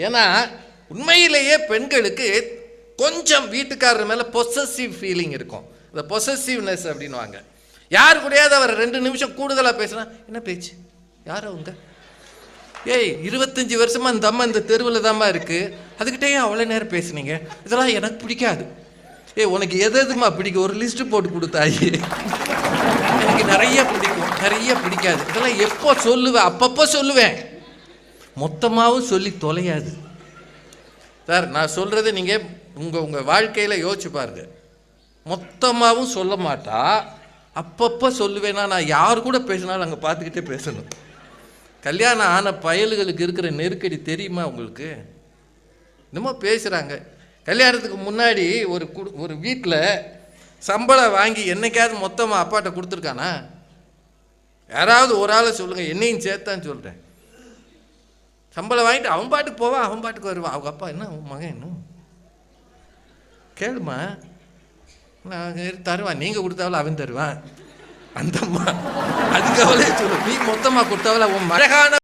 ஏன்னா உண்மையிலேயே பெண்களுக்கு கொஞ்சம் வீட்டுக்காரர் மேலே பொசசிவ் ஃபீலிங் இருக்கும். இந்த பொசசிவ்னஸ் அப்படின்வாங்க. யார் கூடயாவது அவர் 2 நிமிஷம் கூடுதலாக பேசுனா, என்ன பேச்சு, யார் அவங்க, ஏய் 25 வருஷமா இந்த அம்மா இந்த தெருவில் தாம்மா இருக்கு, அதுக்கிட்டே அவ்வளோ நேரம் பேசுனீங்க, இதெல்லாம் எனக்கு பிடிக்காது. உனக்கு எதுமா பிடிக்கும், ஒரு லிஸ்ட்டு போட்டு கொடுத்தாயி, எனக்கு நிறைய பிடிக்கும் நிறைய பிடிக்காது, இதெல்லாம் எப்போ சொல்லுவேன், அப்பப்போ சொல்லுவேன், மொத்தமாகவும் சொல்லி தொலையாது. சார் நான் சொல்கிறது நீங்கள் உங்கள் வாழ்க்கையில் யோசிச்சு பாருங்க. மொத்தமாகவும் சொல்ல மாட்டா, அப்பப்போ சொல்லுவேன்னா நான் யார் கூட பேசினாலும் அங்கே பார்த்துக்கிட்டே பேசணும். கல்யாணம் ஆன பயல்களுக்கு இருக்கிற நெருக்கடி தெரியுமா உங்களுக்கு? இன்னமும் பேசுகிறாங்க. கல்யாணத்துக்கு முன்னாடி ஒரு வீட்டில் சம்பளம் வாங்கி என்னைக்காவது மொத்தமாக அப்பாட்ட கொடுத்துருக்கானா? யாராவது ஒரு ஆளை சொல்லுங்கள், என்னையும் சேர்த்தான்னு சொல்கிறேன். சம்பளம் வாங்கிட்டு அவன் பாட்டுக்கு போவான், அவன் பாட்டுக்கு வருவான். அவங்க அப்பா என்ன, அவன் மகன் என்ன கேளுமா, நான் தருவான், நீங்கள் கொடுத்தாவில் அவன் தருவான். அந்தம்மா அதுக்கு அவளே சொல்லு, நீ மொத்தமாக கொடுத்தாவில் உன் மழகான